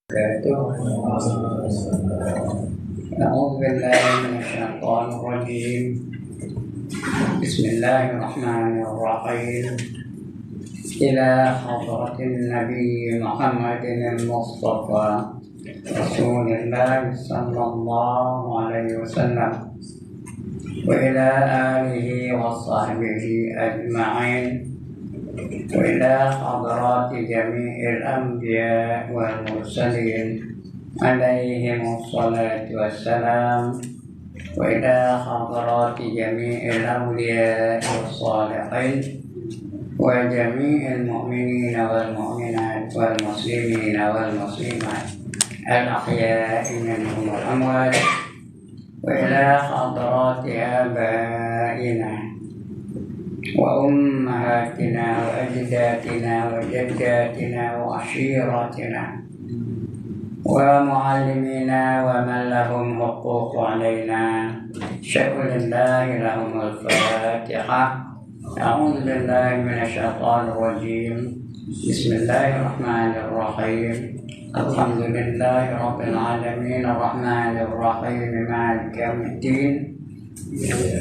أعوذ بالله من الشيطان الرجيم. بسم الله الرحمن الرحيم. إلى حضرة النبي محمد المصطفى رسول الله صلى الله عليه وسلم وإلى آله وصحبه أجمعين وإلى حضرات جميع الأنبياء والمرسلين عليهم الصلاة والسلام وإلى حضرات جميع الأولياء والصالحين وجميع المؤمنين والمؤمنات والمسلمين والمسلمات الأحياء منهم والأموات وإلى حضرات آبائنا وأمهاتنا وأجدادنا وجداتنا وعشيرتنا ومعلمينا ومن لهم حقوق علينا شكر الله لهم الفاتحة. أعوذ بالله من الشيطان الرجيم. بسم الله الرحمن الرحيم. الحمد لله رب العالمين الرحمن الرحيم مالك يوم الدين.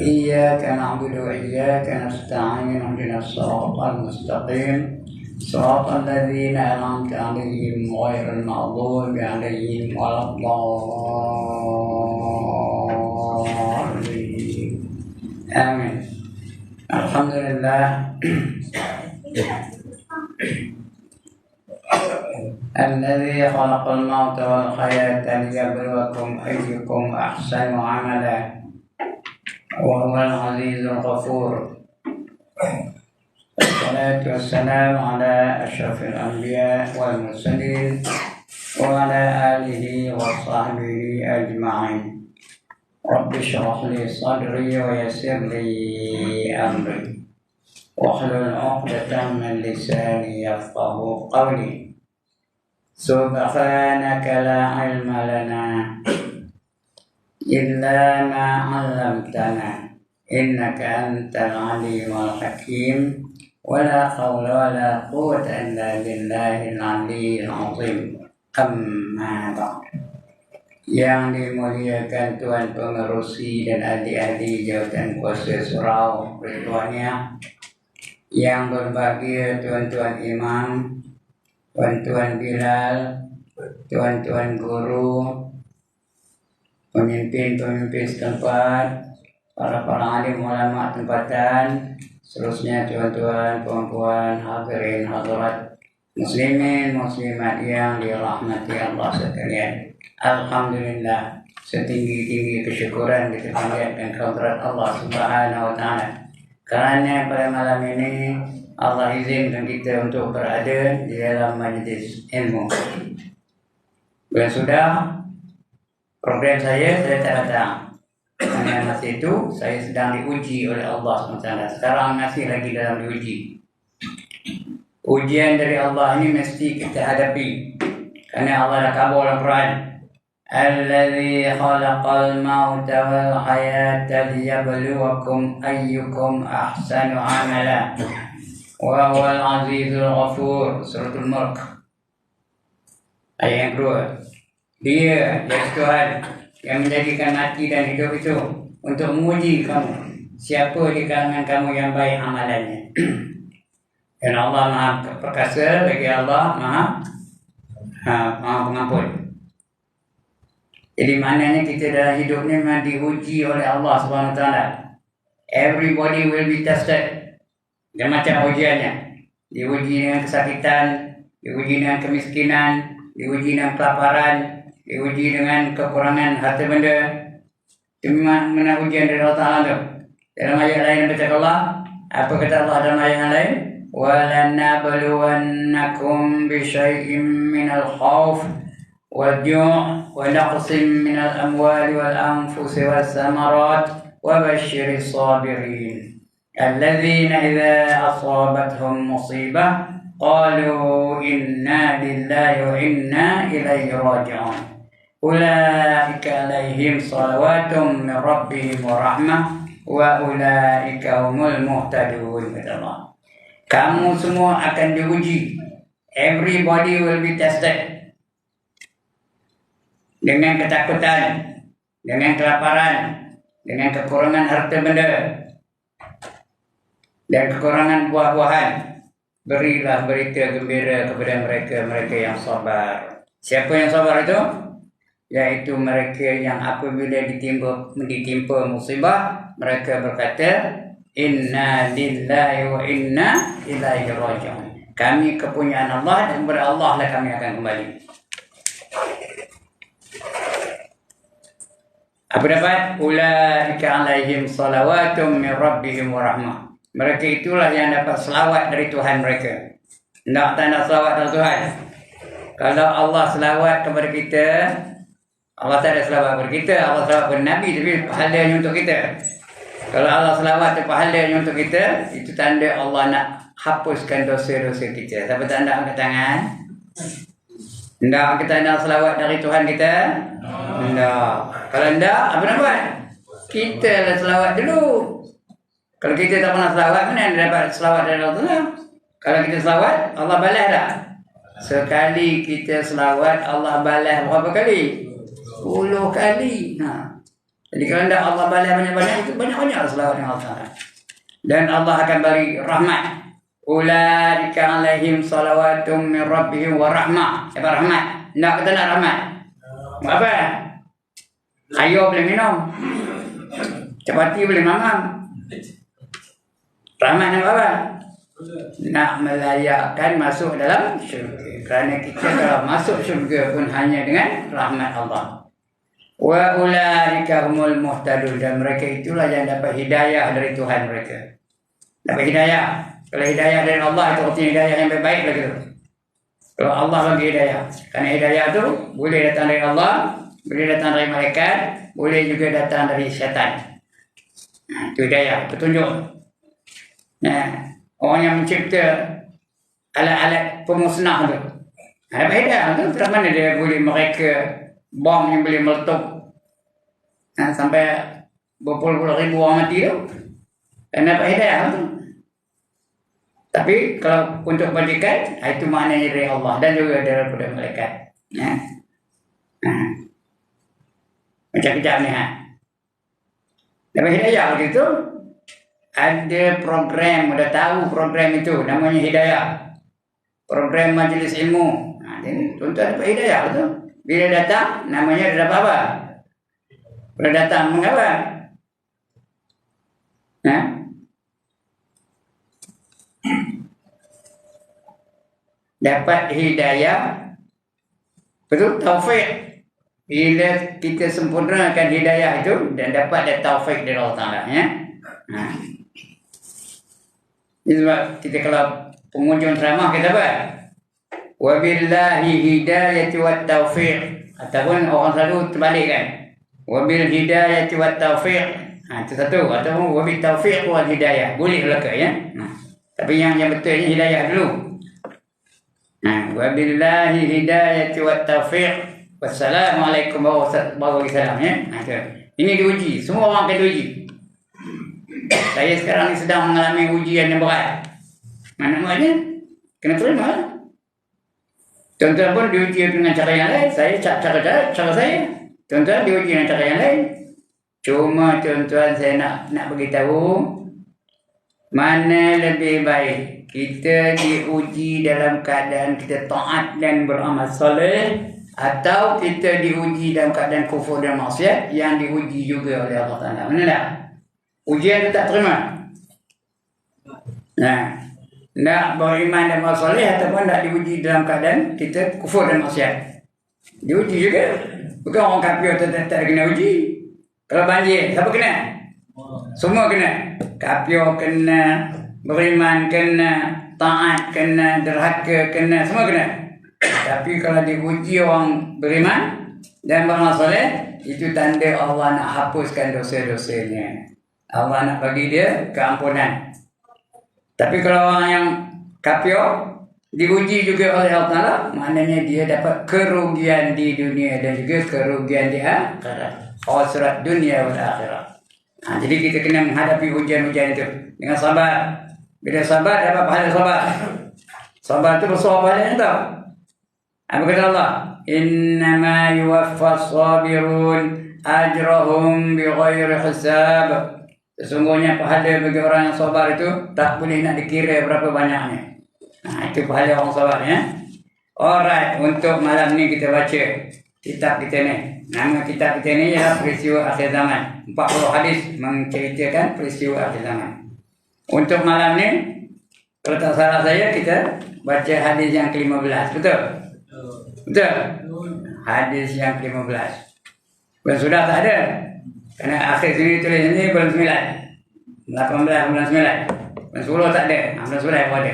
إياك نعبد وإياك نستعين اهدنا الصراط المستقيم صراط الذين أنعمت عليهم غير المغضوب عليهم ولا الضالين. آمين. الحمد لله الذي خلق الموت والحياة ليبلوكم أيكم أحسن عملا وهو العزيز الغفور. والصلاة والسلام على أشرف الأنبياء والمرسلين وعلى آله وصحبه أجمعين. رب اشرح لي صدري ويسر لي أمري واحلل عقدة من لساني يفقه قولي. سبحانك لا علم لنا إلا ما علمتنا إنك أنت العليم الحكيم ولا حول ولا قوة إلا بالله العلي العظيم. Amma ba'd. Yang dimuliakan Tuhan Pengerusi dan adik-adik jawatan kuasa surau Ridwaniyah, yang berbahagia tuan-tuan imam, tuan-tuan Bilal, tuan-tuan guru, pemimpin-pemimpin setempat, para alim ulama tempatan, seterusnya tuan-tuan, puan-puan, hadirin hadirat, muslimin muslimat yang dirahmati Allah sekalian. Alhamdulillah, setinggi-tinggi kesyukuran kita panjatkan kehadirat Allah Subhanahu wa taala. Kerana pada malam ini Allah izinkan kita untuk berada di dalam majlis ilmu. Dan sudah program saya tak datang. Karena masa itu saya sedang diuji oleh Allah SWT. Sekarang masih lagi dalam diuji. Ujian dari Allah ini mesti kita hadapi. Karena Allah dah kabul Al-Quran. Alladzi khalaqal mauta wal hayata liyabluwakum ayyukum ahsanu amala. Wa huwal azizul ghafur. Suratul Mulk. Ayat yang kedua. Dia, Tuhan, yang menjadikan mati dan hidup itu untuk menguji kamu. Siapa di kalangan kamu yang baik amalannya? Dan Allah Maha Perkasa, lagi Allah Maha Pengampun. Jadi maknanya kita dalam hidup ni memang diuji oleh Allah SWT. Everybody will be tested. Dan macam ujiannya. Diuji dengan kesakitan, diuji dengan kemiskinan, diuji dengan kelaparan, diuji dengan kekurangan harta benda. Itu memang ujian dari Allah Ta'ala tu. Dalam ayat lain baca Allah, apa kata Allah dalam ayat yang lain? وَلَنَبْلُوَنَّكُمْ بِشَيْءٍ مِّنَ الْخَوْفِ وَالْجُوعِ وَنَقْصٍ مِّنَ الْأَمْوَالِ وَالْأَنفُسِ وَالثَّمَرَاتِ وَبَشِّرِ الصَّابِرِينَ الَّذِينَ إِذَا أَصَابَتْهُمْ مُصِيبَةٌ قالوا إنا لله وإنا إليه راجعون أولئك عليهم صلوات من ربهم ورحمة وأولئك هم المهتدون. Kamu semua akan diuji. Everybody will be tested. dengan ketakutan, dengan kelaparan, dengan kekurangan harta benda, dan kekurangan buah-buahan. Berilah berita gembira kepada mereka yang sabar. Siapa yang sabar itu? Yaitu mereka yang apabila ditimpa musibah, mereka berkata, Inna lillahi wa inna ilaihi raji'un. Kami kepunyaan Allah dan kepada Allah lah kami akan kembali. Apa dapat? Ulaika alaihim salawatum min rabbihim wa rahmah. Mereka itulah yang dapat selawat dari Tuhan mereka. Tidak tanda selawat dari Tuhan. Kalau Allah selawat kepada kita, Allah tak ada selawat kepada kita, Allah selawat kepada Nabi, tapi pahalanya untuk kita. Kalau Allah selawat dan pahalanya untuk kita, itu tanda Allah nak hapuskan dosa-dosa kita. Siapa tak nak angkat tangan? Tidak kita nak selawat dari Tuhan kita? Tidak. Kalau tidak, apa nak buat? Kita lah selawat dulu. Kalau kita tak pernah selawat, mana yang dapat selawat dari Allah? Kalau kita selawat, Allah balas tak? Sekali kita selawat, Allah balas berapa kali? 10 kali. Jadi kalau tidak Allah balas banyak-banyak, itu banyak-banyak selawat yang Allah. Dan Allah akan bagi rahmat. Ulaika alaihim salawatum min rabbihim wa rahmah. Apa rahmat? Tidak kita nak rahmat. Apa? Ayo boleh minum. Capati boleh mamam. Rahmat nak apa? Nak melayakkan masuk dalam syurga. Kerana kita kalau masuk syurga pun hanya dengan rahmat Allah. Wa ulaika humul muhtadun. Dan mereka itulah yang dapat hidayah dari Tuhan mereka. Dapat hidayah. Kalau hidayah dari Allah itu artinya hidayah yang baik lagi tu. Kalau Allah bagi hidayah. Kerana hidayah tu boleh datang dari Allah, boleh datang dari malaikat, boleh juga datang dari syaitan. Itu hidayah, petunjuk. Orang yang mencipta alat-alat pemusnah tu, ada hidayah tu. Dari mana dia boleh mereka bom yang boleh meletup sampai berpuluh-puluh ribu orang mati tu? Dan dapat hidayah tu. Tapi kalau untuk bajikan, itu maknanya dari Allah dan juga daripada malaikat. Macam kejap ni. Dapat hidayah begitu. Ada program, dah tahu program itu, namanya hidayah. Program majlis ilmu. Jadi tuan-tuan dapat hidayah tu. Bila datang, namanya dia dapat apa? Bila datang, mengapa? Dapat hidayah. Betul? Taufik. Bila kita sempurnakan hidayah itu, dan dapat taufik dari Allah Ta'ala. Ini sebab kita kalau pengunjung ceramah kita apa? Wabillahi hidayati wat taufiq. Ataupun orang selalu terbalik kan? Wabil hidayati wat taufiq. Itu satu. Ataupun wabil taufiq wal hidayah. Boleh belaka ya. Tapi yang betulnya hidayah dulu. Wabillahi hidayati wat taufiq. Wassalamualaikum warahmatullahi wabarakatuh. Ini diuji. Semua orang akan diuji. Saya sekarang ni sedang mengalami ujian yang berat. Mana-mana kena terima. Tuan-tuan pun diuji dengan cara yang lain. Saya cara saya. Tuan-tuan diuji dengan cara yang lain. Cuma tuan-tuan saya nak beritahu, mana lebih baik kita diuji dalam keadaan kita taat dan beramal soleh, atau kita diuji dalam keadaan kufur dan maksiat yang diuji juga oleh Allah Ta'ala. Mana tak? Ujian itu tak terima. Nak beriman dan beramal soleh ataupun nak diuji dalam keadaan kita kufur dan maksiat. Diuji juga. Bukan orang kafir tak kena uji. Kalau banjir, siapa kena? Semua kena. Kafir kena, beriman kena, taat kena, derhaka kena, semua kena. Tapi kalau diuji orang beriman dan beramal soleh, itu tanda Allah nak hapuskan dosa-dosanya. Allah nak bagi dia keampunan. Tapi kalau orang yang kafir diuji juga oleh Allah Ta'ala, maknanya dia dapat kerugian di dunia dan juga kerugian di akhirat. Khusrat dunia wal akhirat. Jadi kita kena menghadapi ujian-ujian itu dengan sabar. Bila sabar dapat pahala sabar. Sabar itu bersuara pahalanya tau. Apa kata Allah? innama yuwaffas sabirun ajrahum bighairi hisab. Sesungguhnya pahala bagi orang yang sabar itu tak boleh nak dikira berapa banyaknya. Itu pahala orang sabar ya. Alright, untuk malam ni kita baca kitab kita ni. Nama kitab kita ni ialah Peristiwa Akhir Zaman. 40 hadis menceritakan peristiwa akhir zaman. Untuk malam ni, kalau tak salah saya, kita baca hadis yang ke-15. Betul? Betul? Hadis yang ke-15. Bulan sudah tak ada. Kerana akhir sini tulis ni bulan 9. 18 bulan 9. Bulan 10 tak ada. Bulan 10 pun ada.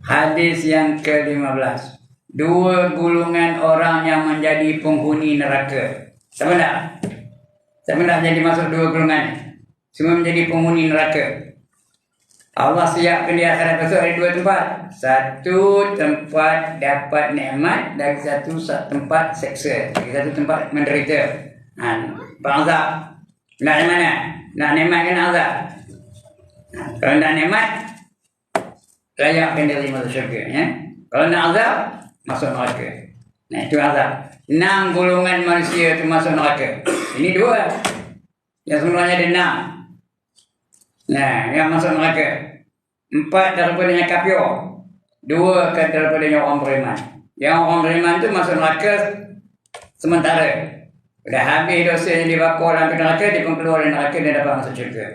Hadis yang ke-15. Dua golongan orang yang menjadi penghuni neraka. Siapa nak? Siapa nak jadi masuk dua golongan? Semua menjadi penghuni neraka. Allah siapkan di akhirat besok ada dua tempat. Satu tempat dapat nikmat dan satu tempat seksa. Satu tempat menderita. Azab. Nak yang mana? Nak nikmat ke nak azab? Kalau nak nikmat, layakkan diri masuk syurga. Ya? Kalau nak azab, masuk neraka. Nah, itu azab. 6 golongan manusia itu masuk neraka. Ini 2. Yang sebenarnya ada 6. Nah, yang masuk neraka. 4 daripadanya kafir. 2 daripadanya orang beriman. Yang orang beriman itu masuk neraka sementara. Dah habis dosa yang dibakar dalam neraka, dia pun keluar dari neraka, dia dapat masuk syurga.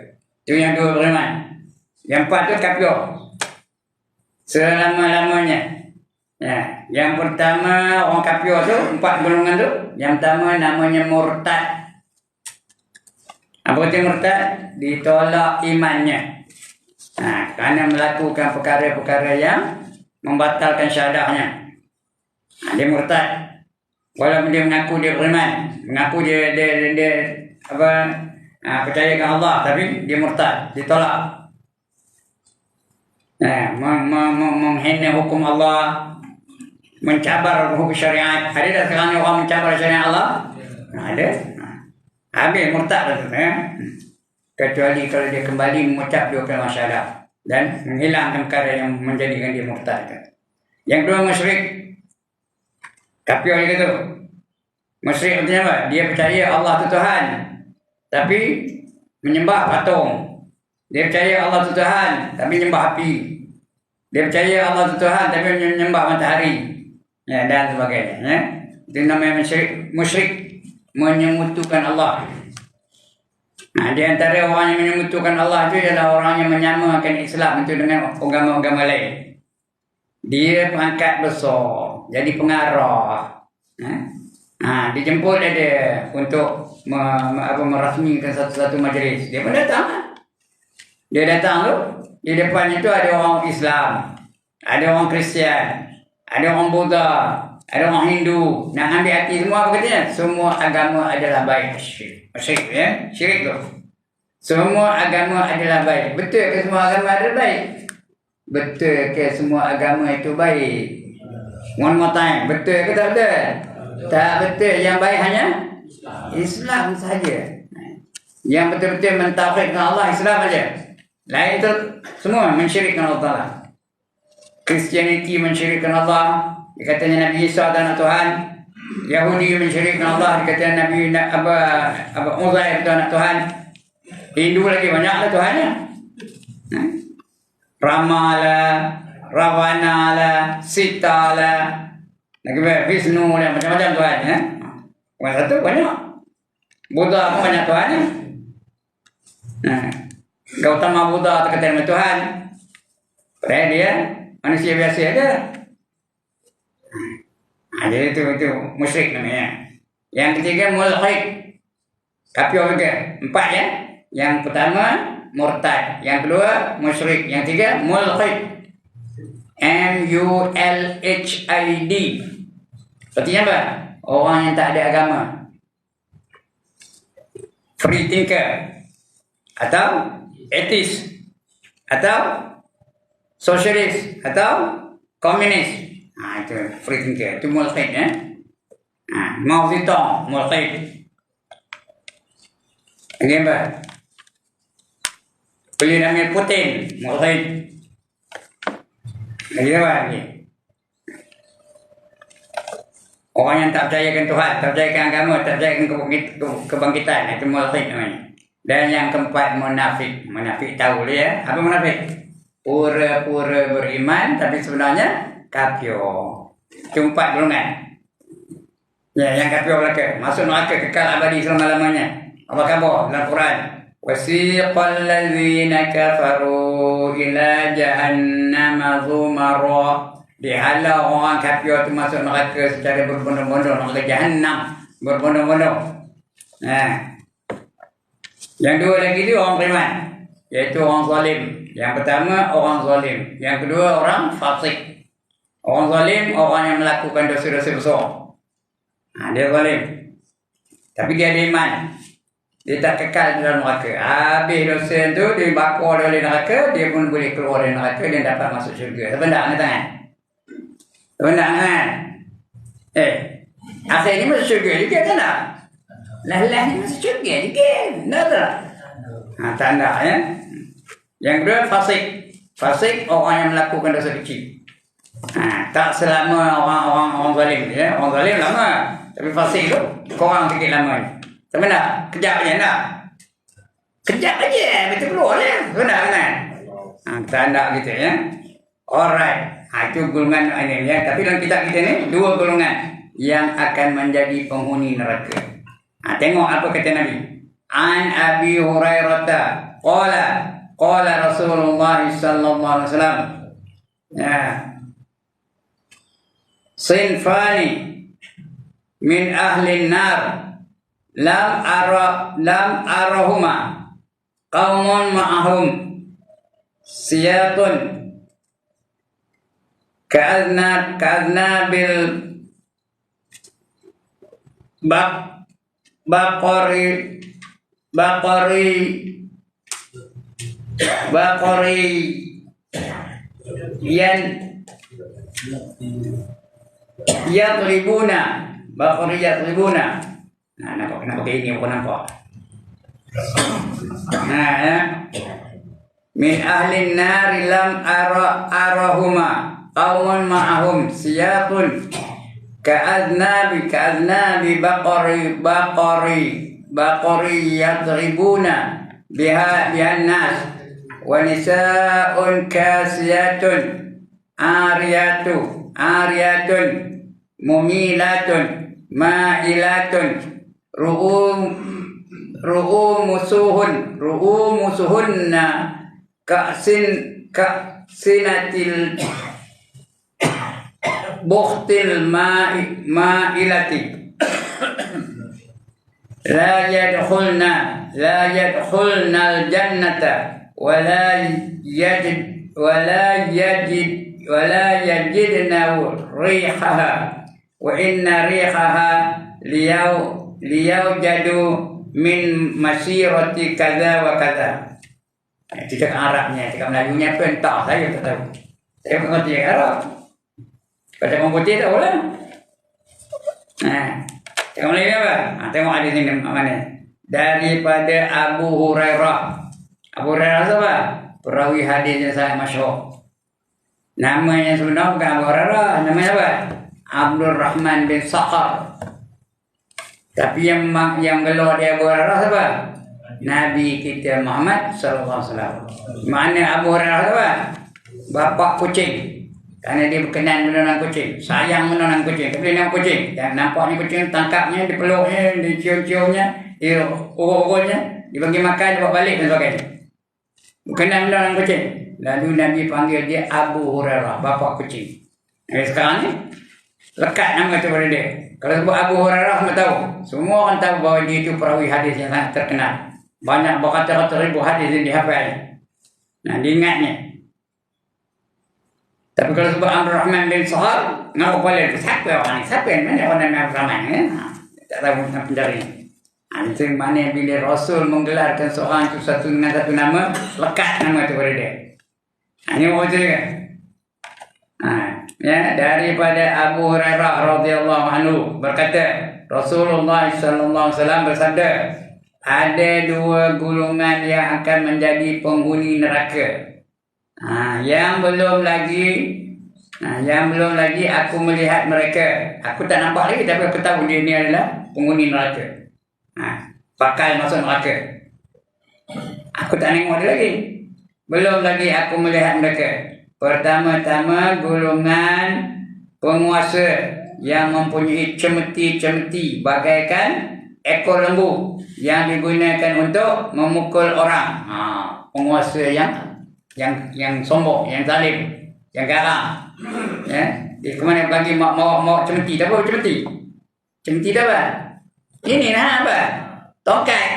Itu yang 2 beriman. Yang 4 itu kafir. Selama-lamanya. Ya, yang pertama orang kafir tu 4 golongan tu. Yang pertama namanya murtad. Apa itu murtad? Ditolak imannya. Kerana melakukan perkara-perkara yang membatalkan syahadahnya. Dia murtad. Walaupun dia mengaku dia beriman, mengaku dia percayakan Allah, tapi dia murtad, ditolak. Menghina hukum Allah, mencabar hukum syariat. Ada tak sekarang orang mencabar syariat Allah? Ada. Habis murtad tu. Kecuali kalau dia kembali mengucap 2 kalimah syahadah dan menghilangkan perkara yang menjadikan dia murtad. Yang kedua musyrik. Kafir dia kata. Musyrik artinya apa? Dia percaya Allah itu Tuhan, tapi menyembah patung. Dia percaya Allah itu Tuhan, tapi menyembah api. Dia percaya Allah itu Tuhan, tapi menyembah matahari. Ya, dan sebagainya. Ya. Itu namanya musyrik. Menyemutukan Allah. Di antara orang yang menyemutukan Allah itu adalah orang yang menyamakan Islam itu dengan agama-agama lain. Dia pangkat besar, jadi pengarah. Dijemput dia untuk merasmikan satu majlis. Dia pun datang. Dia datang tu, di depannya tu ada orang Islam, ada orang Kristian, ada orang Buddha, ada orang Hindu. Nak ambil hati semua apa katanya? Semua agama adalah baik. Syirik ya, syirik tu. Semua agama adalah baik. Betul ke semua agama adalah baik? Betul ke semua agama itu baik? One more time, betul ke tak betul? Tak betul. Yang baik hanya Islam saja. Yang betul-betul mentauhidkan Allah, Islam saja. Lain tu semua mensyirikkan Allah. Kristianiti mensyirikkan Allah. Dikatanya Nabi Isa adalah Tuhan. Yahudi mensyirikkan Allah. Dikatanya Nabi Uzair itu anak Tuhan. Hindu lagi banyaklah Tuhannya. Rama lah, Ravana lah, Sita lah, lagi Vishnu lah, macam-macam Tuhan. Orang satu banyak. Buddha pun banyak Tuhannya. Gautama Buddha terkata dengan Tuhan. Padahal dia manusia biasa ada. Jadi itu musyrik namanya. Yang ketiga mulhid. Kafir juga. 4 ya. Yang pertama murtad, yang kedua musyrik, yang ketiga mulhid. M-U-L-H-I-D. Artinya apa? Orang yang tak ada agama. Free thinker, atau atheist, atau sosialis, atau komunis. Itu free thinker, itu mulhid ya. Mao Zedong mulhid. Lagi apa? Vladimir Putin mulhid. Lagi apa lagi? Orang yang tak percayakan Tuhan, tak percayakan agama, tak percayakan kebangkitan, itu mulhid namanya. Dan yang keempat munafik. Munafik tahu ya, apa munafik? Pura-pura beriman tapi sebenarnya kafir. Itu 4 golongan. Ya, yang kafir belaka, masuk neraka kekal abadi selama-lamanya. Apa khabar dalam Quran? Wasiqal ladzina kafaru ila jahannam zumara. Dihalau orang kafir itu masuk neraka secara berbondong-bondong, neraka jahannam berbondong-bondong. Nah, yang dua lagi itu orang beriman, yaitu orang zalim. Yang pertama orang zalim, yang kedua orang fasik. Orang zalim orang yang melakukan dosa-dosa besar. Dia zalim, tapi dia ada iman. Dia tak kekal dalam neraka. Habis dosa itu dia bakar oleh neraka, dia pun boleh keluar dari neraka dan dapat masuk syurga. Sebenarnya tangan. Sebenarnya. Akhir ni masuk syurga juga kan tak? Lah ni masuk syurga juga. Tak? Tanda ya. Yang kedua fasik. Fasik orang yang melakukan dosa kecil. Tak selama orang zalim ya. Orang zalim lama. Tapi fasik tu korang sikit lama. Sebenarnya kejap aja tak? Kejap aja betul keluar ya. Benar kan? Tanda gitu ya. Alright. Itu golongan ini ya. Tapi dalam kitab kita ni 2 golongan yang akan menjadi penghuni neraka. Tengok apa kata Nabi. An Abi Hurairah qala Rasulullah sallallahu alaihi wasallam. Ya. Sinfani min ahli nar lam arahuma qaumun ma'ahum siyatun ka'adna bil baqari yatribuna. Nampak kenapa kayak ini bukan nampak. Ya. Min ahli nari lam arahuma qaumun ma'ahum siyatun ka'adnabi baqari yatribuna bihan nas wa nisa'un kasiyatun ariyatun mumilatun ma'ilatun ru'umusuhunna ka'sinatil bukhtil ma'ilati la yadkhulna al-jannata wa la yajidna rihaha wa inna rihaha liyawjadu min masirati kadza wa kadza. Itu cakap Arabnya, cakap Melayunya pun entah, saya tak tahu. Saya bukan ngerti Arab. Kalau cakap putih tahu lah. Cakap Melayu apa? Tengok hadis ini mana. Daripada Abu Hurairah. Abu Hurairah siapa? Perawi hadis yang sangat masyhur. Namanya sebenar bukan Abu Hurairah, namanya apa? Abdul Rahman bin Sakhar. Tapi yang gelar dia Abu Hurairah siapa? Nabi kita Muhammad sallallahu alaihi wasallam. Mana Abu Hurairah siapa? Bapak kucing. Kerana dia berkenan menenang kucing, sayang menenang kucing. Tapi menenang kucing, yang nampak ni kucing, tangkapnya, dipeluknya, dicium-ciumnya, diurut-urutnya, dibagi makan, dibawa balik dan sebagainya. Berkenan menenang kucing. Lalu Nabi panggil dia Abu Hurairah, bapak kucing. Sekarang ni lekat nama tu pada dia. Kalau sebut Abu Hurairah, semua tahu. Semua orang tahu bahawa dia itu perawi hadis yang sangat terkenal. Banyak beratus-ratus ribu hadis yang dihafal. Diingatnya. Tapi kalau sebut Abdul Rahman bin Sakhar, ngau kepala itu siapa orang ni? Siapa yang mana orang nama Abdul Rahman? Tak tahu tentang pencari. Itu mana bila Rasul menggelarkan seorang itu dengan satu nama, lekat nama itu pada dia. Ini orang tu kan? Daripada Abu Hurairah radhiyallahu anhu berkata, Rasulullah sallallahu alaihi wasallam bersabda, ada 2 golongan yang akan menjadi penghuni neraka. Yang belum lagi Yang belum lagi aku melihat mereka. Aku tak nampak lagi, tapi aku tahu dia ni adalah penghuni neraka. Bakal masuk neraka. Aku tak tengok dia lagi. Belum lagi aku melihat mereka. Pertama-tama golongan penguasa yang mempunyai cemeti-cemeti bagaikan ekor lembu yang digunakan untuk memukul orang. Penguasa yang sombong, yang zalim, yang garang. Ya, dia kemana bagi mau cemeti? Tak apa cemeti? Cemeti dah apa? Ini lah apa? Tongkat.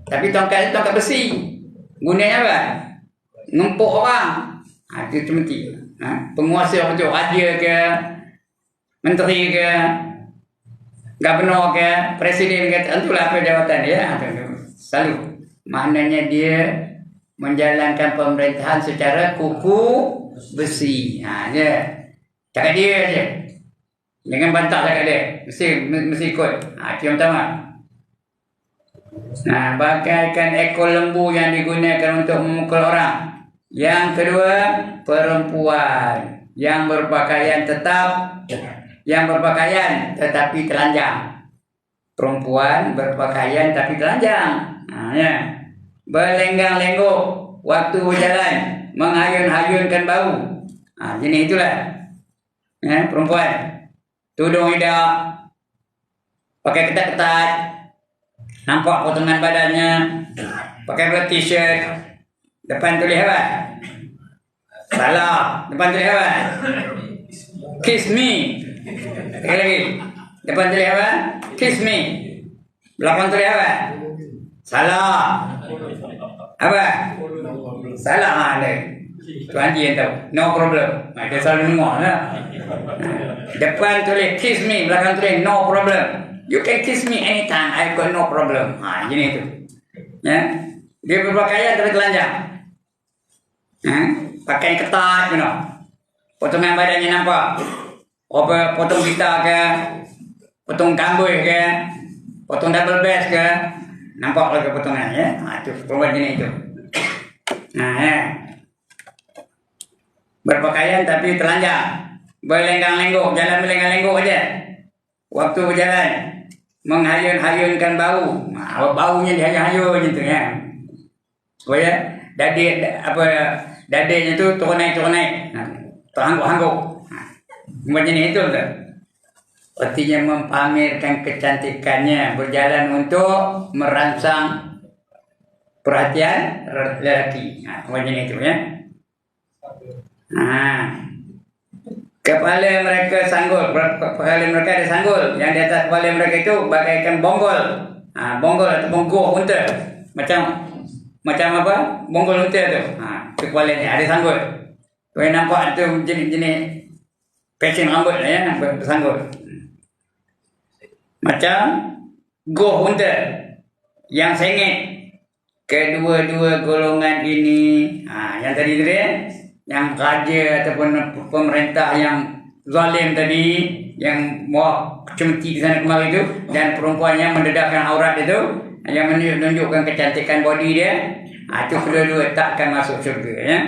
Tapi tongkat itu tongkat besi. Gunanya apa? Ngempuk orang. Itu cemeti. Penguasa macam raja ke, menteri ke, gubernur ke, presiden ke, tentulah apa jawatan dia. Selalu. Maknanya dia menjalankan pemerintahan secara kuku besi. Dia cakap dia aja. Jangan bantah cakap dia. Mesti ikut. Itu yang pertama. Bagaikan ekor lembu yang digunakan untuk memukul orang. Yang kedua, perempuan yang berpakaian tetapi telanjang. Perempuan berpakaian tapi telanjang. Berlenggang-lenggok waktu berjalan, menghayun-hayunkan bau. Jenis itulah. Perempuan. Tudung hidup, pakai ketat-ketat, nampak potongan badannya, pakai t-shirt, depan tulis apa? Salah, depan tulis apa? Kiss me. Sekali lagi, depan tulis apa? Kiss me. Belakang tulis apa? Salah. Apa? Salah ada. Tuan Haji yang tahu. No problem. Dia selalu dengar lah. Depan tulis kiss me, belakang tulis no problem. You can kiss me anytime, I got no problem. Gini itu. Ya. Dia berpakaian tapi telanjang. Pakai ketat, potongan badannya nampak. Potong pita ke, potong kambui ke, potong double bass ke, nampak lagi potongannya. Itu perempuan gini itu. Berpakaian tapi telanjang, berlenggang-lenggok, jalan berlenggang-lenggok aja. Waktu berjalan, menghayun-hayunkan bau. Baunya dihayun-hayun gitu ya. Supaya dadanya itu turun naik, terhangguk-hangguk. Macam itu tuh. Artinya mempamerkan kecantikannya, berjalan untuk merangsang perhatian lelaki. Macam itu ya. Kepala mereka sanggul, kepala mereka ada sanggul. Yang di atas kepala mereka itu bagaikan bonggol. Bonggol atau bonggol unta. Macam apa? Bonggol unta tu. Itu kepalanya ada sanggul. Kau nampak tu jenis-jenis fashion rambut lah ya, bersanggul. Macam goh unta yang sengit. Kedua-dua golongan ini, yang tadi tu ya, yang raja ataupun pemerintah yang zalim tadi, yang mau cemeti di sana kemari itu, dan perempuan yang mendedahkan aurat itu, yang menunjukkan kecantikan body dia, itu kedua-dua tak akan masuk syurga ya.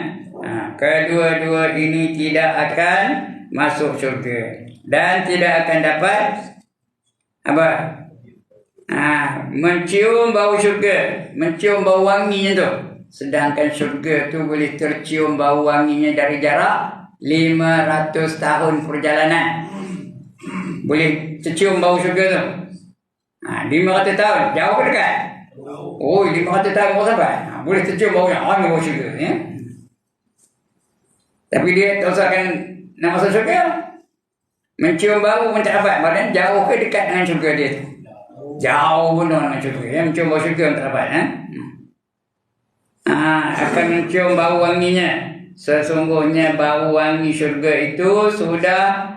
Kedua-dua ini tidak akan masuk syurga dan tidak akan dapat apa? Mencium bau syurga, mencium bau wanginya tu. Sedangkan syurga tu boleh tercium bau wanginya dari jarak 500 tahun perjalanan. Boleh tercium bau syurga tu. 500 tahun, jauh ke dekat? 500 tahun kau sampai. Boleh tercium baunya, wangi bau syurga ya. Tapi dia tak usah akan nak masuk syurga. Mencium bau macam apa? Badan jauh ke dekat dengan syurga dia tu? Jauh pun dengan syurga ya. Mencium bau syurga macam apa ya? Akan mencium bau wanginya. Sesungguhnya bau wangi syurga itu sudah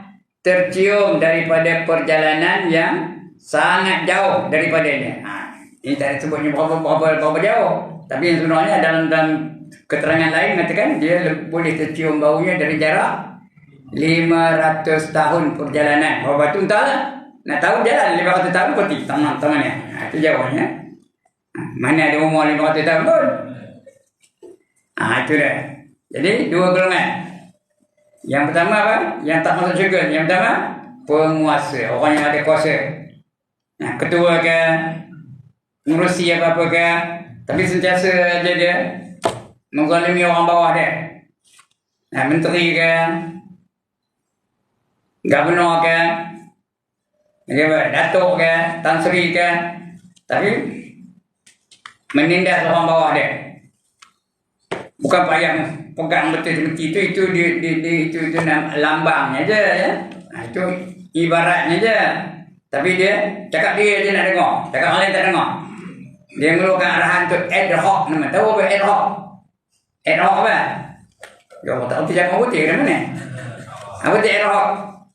tercium daripada perjalanan yang sangat jauh daripadanya. Ini tak sebutnya berapa jauh. Tapi yang sebenarnya dalam keterangan lain mengatakan dia boleh tercium baunya dari jarak 500 tahun perjalanan. Berapa tu entahlah. Nak tahu jalan 500 tahun berarti tangannya. Itu jawabnya. Mana ada umur 500 tahun pun. Itu dah. Jadi dua golongan. Yang pertama apa? Yang tak masuk syurga. Yang pertama, penguasa, orang yang ada kuasa. Nah, ketua ke, ngurusi apa-apa ke, tapi sentiasa aja dia menzalimi orang bawah dia. Nah, menteri ke, gubernur ke, datuk ke, Tan Sri ke, tapi menindas orang bawah dia. Bukan payah pegang betul seperti itu itu lambangnya aja ya. Nah, itu ibaratnya aja. Tapi dia cakap dia aja nak dengar, cakap orang lain tak dengar. Dia mengeluarkan arahan tu ad hoc nama. Tahu apa ad hoc? Ad hoc apa? Dia tak tahu cakap putih kan mana? Apa tu ad hoc?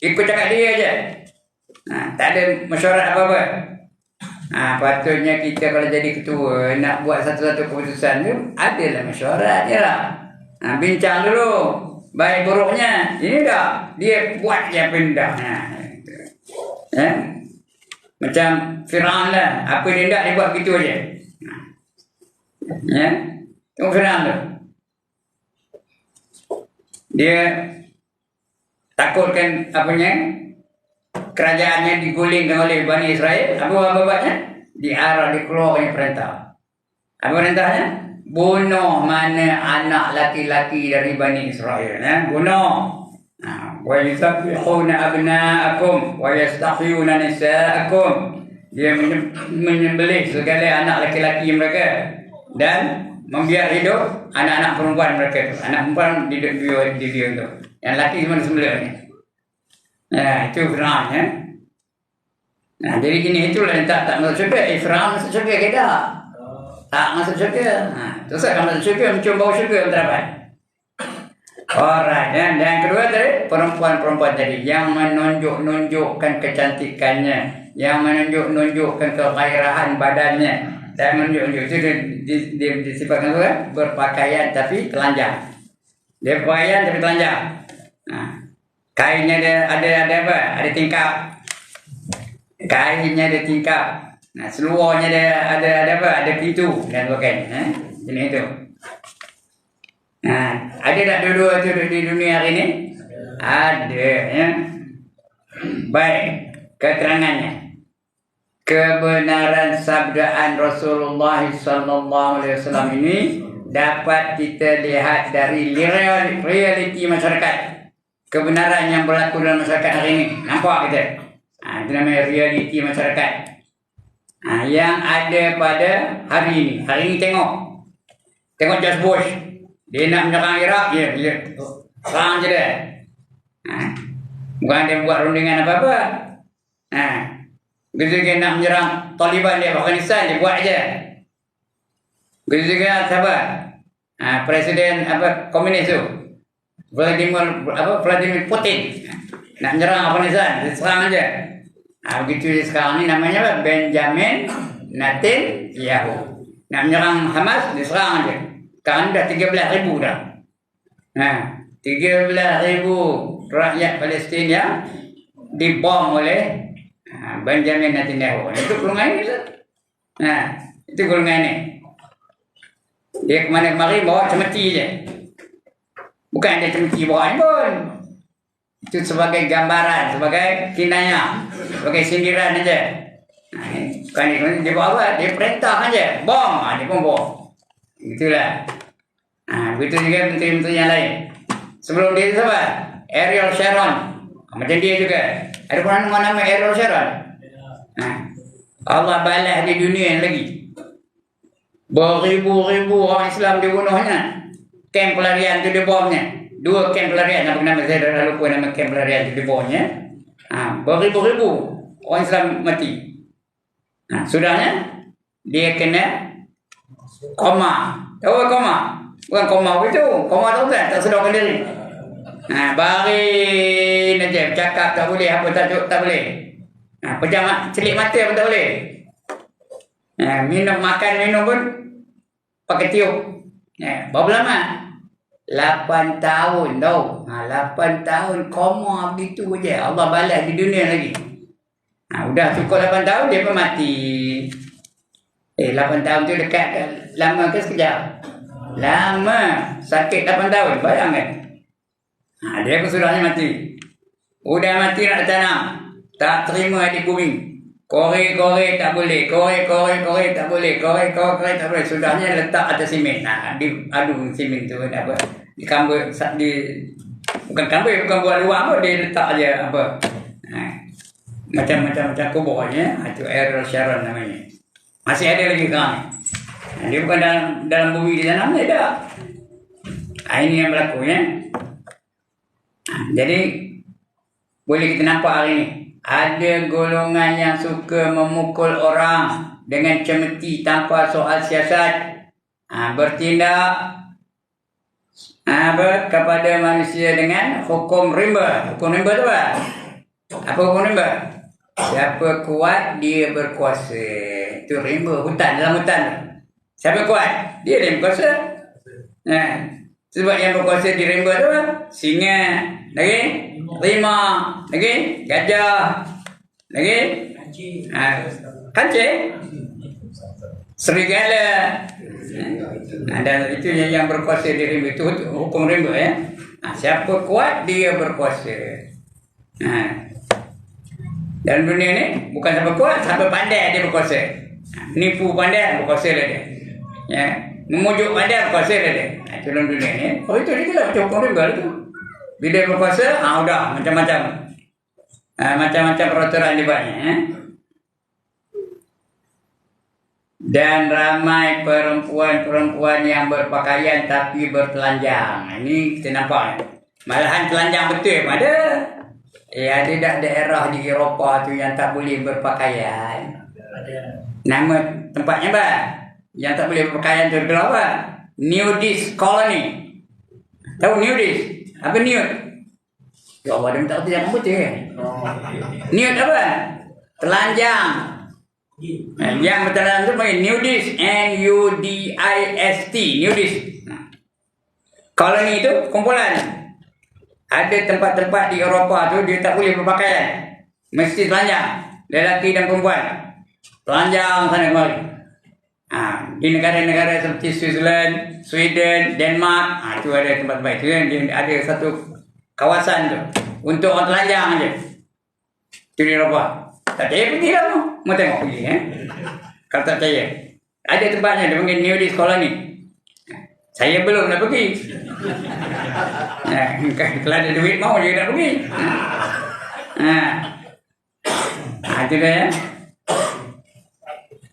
Ikut cakap dia aja. Nah, tak ada mesyuarat apa-apa. Patutnya kita kalau jadi ketua nak buat satu-satu keputusan tu adalah mesyuaratnya lah. Bincang dulu baik buruknya. Ini dah dia buat je pindah. Macam Firaun lah, apa dia nak dia buat begitu aja. Tengok Firaun tu. Dia takutkan kerajaannya digulingkan oleh Bani Israel. Apa buatnya? Diarah dikeluarkan perintah. Apa perintahnya? Bunuh mana anak laki-laki dari Bani Israel. Bunuh. Wa yusabbihuna abna'akum wa yastahyuna nisa'akum. Dia menyembelih segala anak laki-laki mereka dan membiar hidup anak-anak perempuan mereka. Anak perempuan di dia tu. Yang laki cuma disembelih ni. Itu Firaun ya. Jadi gini itulah yang tak masuk syurga. Firaun masuk syurga ke tak? Tak masuk syurga. Terus kalau masuk syurga mencium bau syurga berapa? Alright, dan kedua tadi perempuan-perempuan tadi yang menunjukkan kecantikannya, yang menunjukkan kegairahan badannya, dan menunjuk itu disifatkan juga berpakaian tapi telanjang. Dia berpakaian tapi telanjang. Kainnya ada apa? Ada tingkap. Kainnya ada tingkap. Seluarnya ada apa? Ada pintu dan sebagainya. Ini itu. Ada tak dua-dua itu di dunia hari ini? Ada ya. Baik, keterangannya. Kebenaran sabdaan Rasulullah SAW ini dapat kita lihat dari realiti masyarakat. Kebenaran yang berlaku dalam masyarakat hari ini. Nampak kita? Itu namanya realiti masyarakat. Yang ada pada hari ini. Hari ini tengok George Bush. Dia nak menyerang Iraq, dia serang je dia. Bukan dia buat rundingan apa-apa. Begitu dia nak menyerang Taliban di Afghanistan, dia buat je. Begitu juga siapa? Presiden komunis tu. Vladimir Putin. Nak menyerang Afghanistan, dia serang aja. Begitu sekarang ni namanya apa? Benjamin Netanyahu. Nak menyerang Hamas, dia serang aja. Sekarang dah 13,000 dah. 13,000 rakyat Palestin yang dibom oleh Benjamin Netanyahu. Itu golongan ini. Itu golongan ini. Dia kemana-kemari bawa cemeti je. Bukan dia cemeti bawa ni pun. Itu sebagai gambaran, sebagai kinayah, sebagai sindiran aja. Bukan dia bawa apa? Dia perintah aja. Bom, dia pun bom. Itulah. Begitu juga menteri-menteri yang lain. Sebelum dia itu siapa? Ariel Sharon. Macam dia juga. Ada pun nama Ariel Sharon. Allah balas di dunia lagi. Beribu-ribu orang Islam dibunuhnya. Kem pelarian itu dibomnya. 2 kem pelarian. Apa nama saya dah lupa nama kem pelarian itu dibomnya. Beribu-ribu orang Islam mati. Sudahnya dia kena koma. Tahu koma? Bukan koma itu. Koma tahu tak sedarkan diri. Barin aja bercakap tak boleh, apa tajuk tak boleh. Pejam celik mata pun tak boleh. Makan minum pun pakai tiup. Berapa lama? 8 tahun tau. 8 tahun koma begitu aja. Allah balas di dunia lagi. Udah cukup 8 tahun dia pun mati. 8 tahun tu dekat lama ke sekejap? Lama. Sakit 8 tahun. Bayangkan. Dia kesudahnya mati. Udah mati nak tanam, tak terima di bumi. Korek tak boleh, korek tak boleh, korek tak boleh. Sudahnya letak atas simen. Diadu simen tu apa? Di kambur, bukan kambur, bukan buat luar pun dia letak aja apa? Macam kuburnya. Itu Ariel Sharon namanya. Masih ada lagi sekarang. Dia bukan dalam bumi di sana, ada. Ini yang berlaku ya. Jadi boleh kita nampak hari ini ada golongan yang suka memukul orang dengan cemeti tanpa soal siasat, bertindak kepada manusia dengan hukum rimba. Hukum rimba tu apa? Apa hukum rimba? Siapa kuat dia berkuasa. Itu rimba, hutan, dalam hutan. Siapa kuat? Dia yang berkuasa. Sebab yang berkuasa di rimba tu apa? Singa, lagi rimau, lagi gajah, lagi kancing, serigala. Dan itu yang berkuasa di rimba, itu hukum rimba ya. Siapa kuat dia berkuasa. Dalam dunia ni bukan siapa kuat, siapa pandai dia berkuasa. Nipu pandai berkuasa lah dia. Ya, memujuk pandai berkuasa lah dia. Itu dalam dunia ni. Oh itu dia lah macam hukum rimba tu. Bila berkuasa, udah macam-macam. Macam-macam peraturan dibuatnya. Dan ramai perempuan-perempuan yang berpakaian tapi bertelanjang. Ini kita nampak. Malahan telanjang betul ada. Ada tak daerah di Eropah tu yang tak boleh berpakaian. Nama tempatnya apa? Yang tak boleh berpakaian tu adalah apa? Nudist colony. Tahu nudist? Apa nude? Ya Allah, dia tak tahu betul kan? Nude apa? Telanjang. Yang bertelanjang tu panggil nudist. N-U-D-I-S-T. Nudist. Koloni itu kumpulan. Ada tempat-tempat di Eropah tu dia tak boleh berpakaian. Mesti telanjang. Lelaki dan perempuan. Telanjang sana kemari. Di negara-negara seperti Switzerland, Sweden, Denmark, itu ada tempat baik. Itu ada satu kawasan tu untuk orang telanjang aja. Itu di Eropah. Tak percaya pergi lah tu. Mau tengok pergi kalau tak percaya. Ada tempatnya dia panggil nudist colony. Saya belum nak pergi. Kalau ada duit mau je nak pergi. Itu dia ya.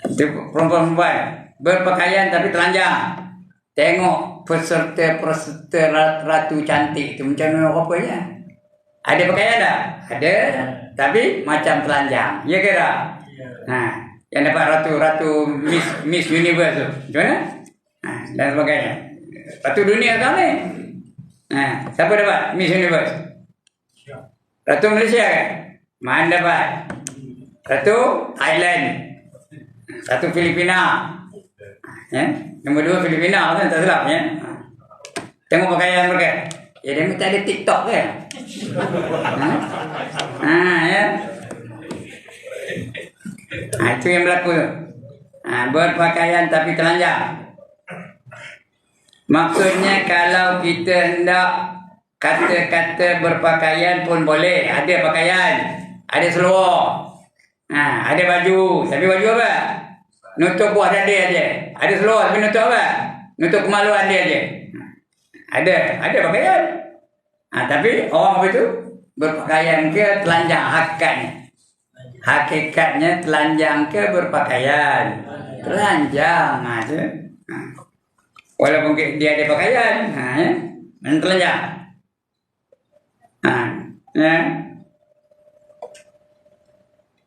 Itu perempuan-perempuan berpakaian tapi telanjang. Tengok peserta ratu cantik tu macam mana rupanya. Ada pakaian tak? Ada, tapi macam telanjang. Ya ke tak? Yang dapat ratu Miss Universe tu macam mana? Dan sebagainya. Ratu dunia sekarang ni. Siapa dapat Miss Universe? Ratu Malaysia kan? Mana dapat? Ratu Thailand. Satu Filipina. Nombor 2 Filipina kan, tak silap ya. Tengok pakaian mereka. Dia minta ada TikTok kan. Ya. Itu yang berlaku tu. Berpakaian tapi telanjang. Maksudnya kalau kita hendak kata-kata berpakaian pun boleh. Ada pakaian, ada seluar, ada baju. Tapi baju apa? Nutup buah dada aja. Ada seluar tapi nutup apa? Nutup kemaluan dia aja. Ada pakaian. Tapi orang apa itu? Berpakaian ke telanjang hakikatnya? Hakikatnya telanjang ke berpakaian? Telanjang aja. Walaupun dia ada pakaian, dan telanjang.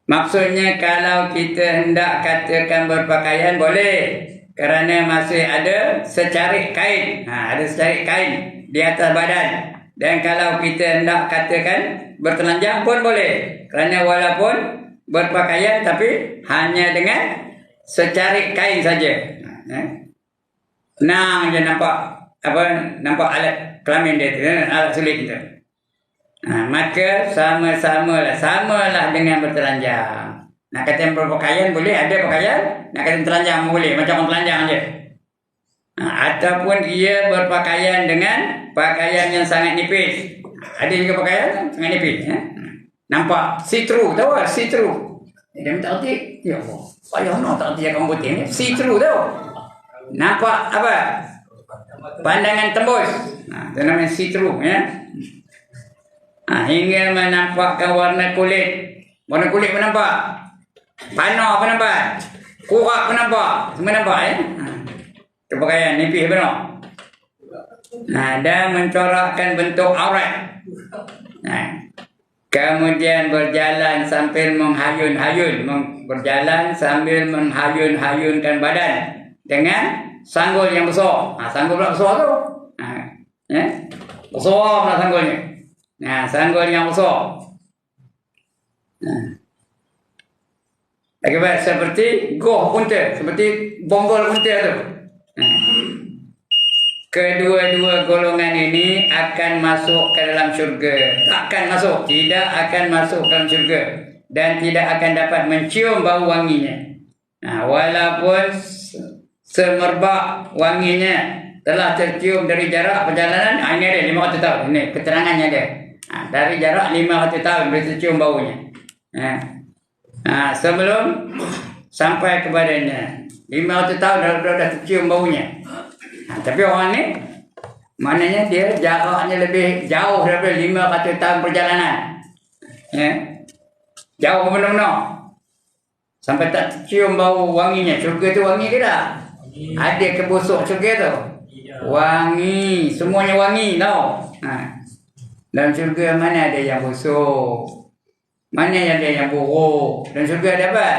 Maksudnya kalau kita hendak katakan berpakaian boleh, kerana masih ada secarik kain. Ada secarik kain di atas badan. Dan kalau kita hendak katakan bertelanjang pun boleh, kerana walaupun berpakaian tapi hanya dengan secarik kain saja. Senang je nampak alat kelamin dia, alat sulit itu. Maka samalah dengan bertelanjang. Nak kata yang berpakaian boleh, ada pakaian. Nak kata telanjang boleh, macam orang telanjang je. Ataupun ia berpakaian dengan pakaian yang sangat nipis. Ada juga pakaian tengah nipis. Nampak see-through, tahu tak? See-through. Dia minta arti. Ya Allah. Payah nak tak arti kaum putih ni. See-through tahu. Nampak apa? Pandangan tembus. Itu namanya see-through ya. Hingga menampakkan warna kulit. Warna kulit pun nampak. Panah pun nampak. Kurak pun nampak. Semua nampak ya. Itu pakaian nipis benar. Dan mencorakkan bentuk aurat. Kemudian berjalan sambil menghayun-hayun. Berjalan sambil menghayun-hayunkan badan dengan sanggul yang besar. Sanggul pula besar tu. Besar pula sanggulnya. Sanggul yang besar. Akibat seperti goh unta, seperti bonggol unta tu. Kedua-dua golongan ini akan masuk ke dalam syurga. Takkan masuk, tidak akan masuk ke dalam syurga. Dan tidak akan dapat mencium bau wanginya. Walaupun semerbak wanginya telah tercium dari jarak perjalanan. Ini ada 500 tahun. Ini keterangannya ada. Dari jarak 500 tahun boleh tercium baunya. Sebelum sampai kepadanya 500 tahun dah tercium baunya. Tapi orang ni maknanya dia jaraknya lebih jauh daripada 500 tahun perjalanan. Jauh benar-benar. Sampai tak tercium bau wanginya. Syurga tu wangi ke tak? Ada ke busuk syurga tu? Wangi. Semuanya wangi tau. Dalam syurga mana ada yang busuk? Mana ada yang buruk? Dan syurga ada apa?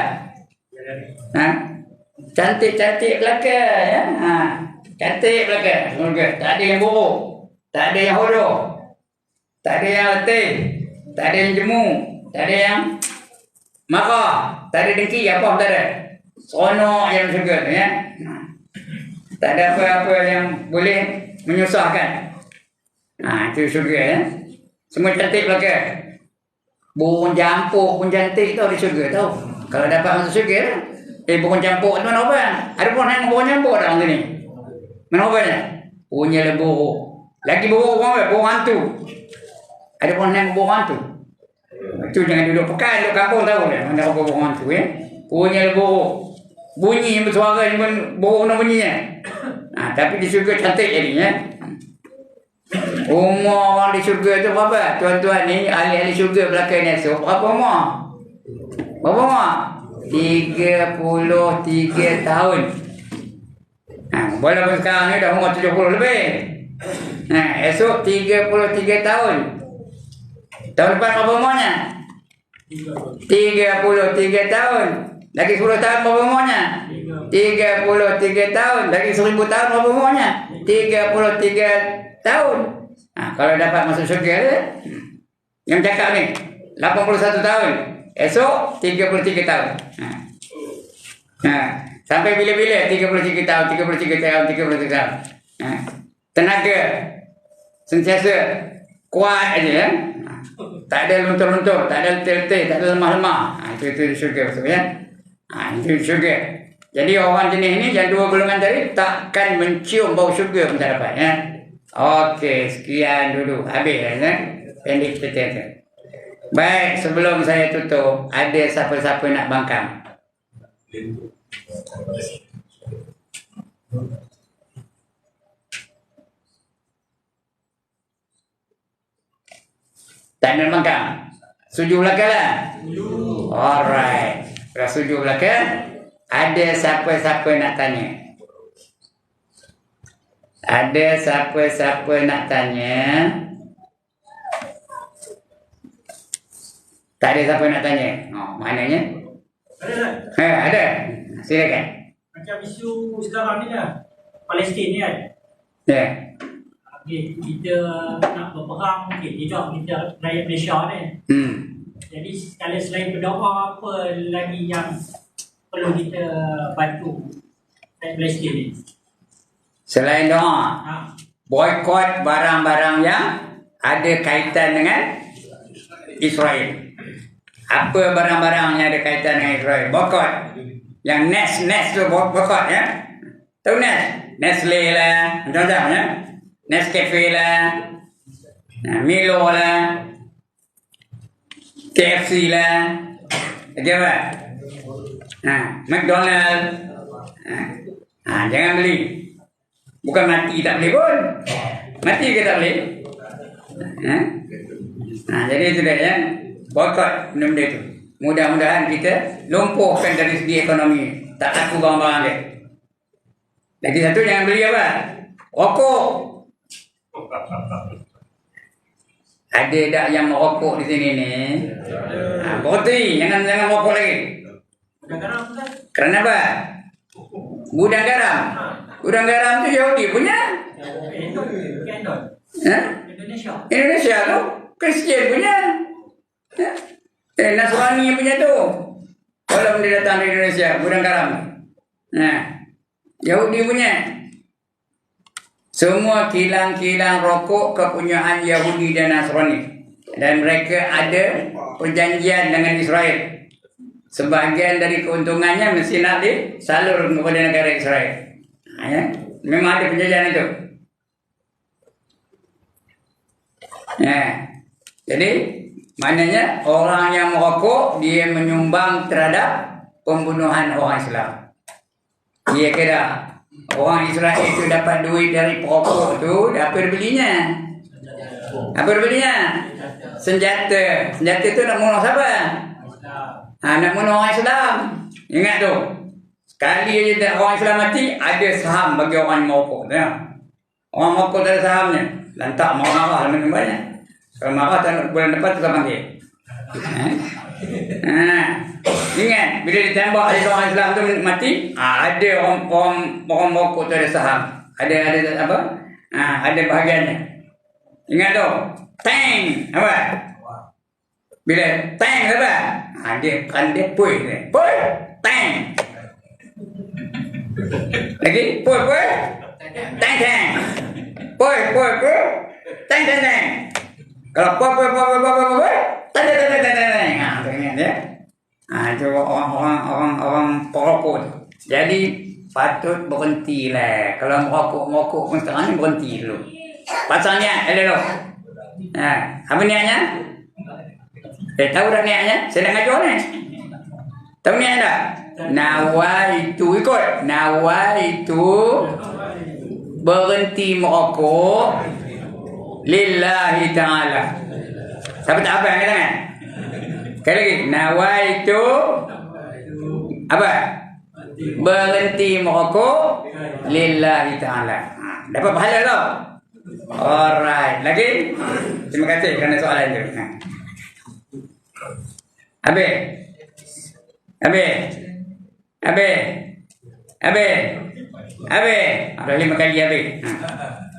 Cantik-cantik belaka ya. Cantik belaka syurga. Tak ada yang buruk. Tak ada yang hodoh. Tak ada yang letih. Tak ada yang jemu. Tak ada yang marah. Tak ada dengki. Apa tak ada? Seronok yang syurga tu ya. Tak ada apa-apa yang boleh menyusahkan. Itu syurga ya. Semua cantik belaka. Burung campur pun cantik tau di syurga tau. Kalau dapat masuk syurga burung campur tu mana apa? Ada pun yang burung campur tak orang ni? Mana apa ni? Punya le burung. Lagi burung apa? Burung hantu. Ada pun yang burung hantu. Itu jangan duduk pekan, duduk kampung tahu dah. Mana apa burung hantu ya? Punya le burung. Bunyi yang bersuara ni pun burung nak bunyinya. Tapi di syurga cantik jadinya. Umur orang di syurga tu berapa? Tuan-tuan ni ahli-ahli syurga belakang ni esok berapa umur? Berapa umur? 33 tahun. Walaupun sekarang ni dah umur 70 lebih. Esok 33 tahun. Tahun depan berapa umurnya? 33 tahun. Lagi 10 tahun berapa umurnya? 33 tahun. Lagi 1000 tahun berapa umurnya? 33 tahun. Kalau dapat masuk syurga yang cakap ni 81 tahun. Esok 33 tahun. Sampai bila-bila 33 tahun, 33 tahun, 33 tahun. Tenaga sentiasa kuat aja ya. Tak ada luntur-luntur, tak ada letih-letih, tak ada lemah-lemah. Itu syurga maksudnya ya. Itu syurga. Jadi orang jenis ni yang dua golongan tadi takkan mencium bau syurga pun tak dapat ya. Okey, sekian dulu. Habis ya. Pendek cerita. Baik, sebelum saya tutup, ada siapa-siapa nak bangkang? Tak nak bangkang? Setuju belakang lah? Alright. Kalau setuju belakang, ada siapa-siapa nak tanya? Ada siapa-siapa nak tanya? Tak ada siapa nak tanya? Maknanya? Ada. Ada. Silakan. Macam isu sekarang ni kan, Palestin ni kan. Ya. Kita nak berperang, tidak kita rakyat Malaysia ni. Jadi kalau selain berdoa, apa lagi yang perlu kita bantu rakyat Palestin ni? Selain doa, boykot barang-barang yang ada kaitan dengan Israel. Apa barang-barang yang ada kaitan dengan Israel? Boykot. Yang Nest tu boykot ya. Tahu Nest? Nestle lah, macam-macam ya. Nescafe lah. Milo lah, KFC lah, lagi apa? McDonald. Jangan beli. Bukan mati tak beli pun. Mati ke tak beli? Jadi itu dia ya. Boykot benda-benda itu. Mudah-mudahan kita lumpuhkan dari segi ekonomi. Tak laku barang-barang dia. Lagi satu jangan beli apa? Rokok. Ada tak yang merokok di sini ni? Berhenti. Jangan rokok lagi. Kerana apa? Gudang garam. Gudang garam tu Yahudi punya. Indonesia tu Kristian punya. Nasrani punya tu. Kalau dia datang dari Indonesia, gudang garam. Yahudi punya. Semua kilang-kilang rokok kepunyaan Yahudi dan Nasrani. Dan mereka ada perjanjian dengan Israel. Sebahagian dari keuntungannya mesti nak disalur kepada negara Israel. Ya? Memang ada perjanjian itu. Jadi maknanya orang yang merokok dia menyumbang terhadap pembunuhan orang Islam. Dia kira orang Israel itu dapat duit dari perokok tu, apa dia belinya? Apa dia belinya? Senjata. Senjata tu nak bunuh siapa? Nak bunuh orang Islam. Ingat tu. Sekali aja orang Islam mati, ada saham bagi orang yang merokok. Orang merokok tak ada sahamnya. Lantak marah-marah lebih banyak. Kalau marah bulan depan tu tak panggil. Ingat bila ditembak ada orang Islam tu mati, ada orang merokok tu ada saham. Ada apa? Ada bahagiannya. Ingat tu. Tang apa? Bila tang apa? Dia kan dia puy. Puy, tang. Lagi puy. Tang. Puy. Tang. Kalau puy. Tang. Ingat ya. Itu orang perokok tu. Jadi patut berhentilah. Kalau merokok sekarang ni berhenti dulu. Pasalnya, elok. Apa niatnya? Tahu dah niatnya? Saya nak ngajar ni. Tahu niat tak? Nawaitu ikut. Nawaitu berhenti merokok lillahi ta'ala. Siapa tak apa yang kata kan? Sekali lagi. Nawaitu apa? Berhenti merokok lillahi ta'ala. Dapat pahala tau. Alright. Lagi? Terima kasih kerana soalan tu. Ada 5 kali habis.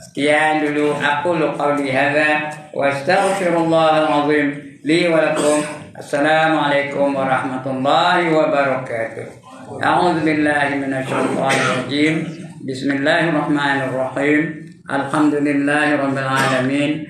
Sekian dulu aku qauli hadza wa astaghfirullahal azim li wa lakum. Assalamualaikum warahmatullahi wabarakatuh. A'udzu billahi minasyaitonir rajim. Bismillahirrahmanirrahim. Alhamdulillahirabbil alamin.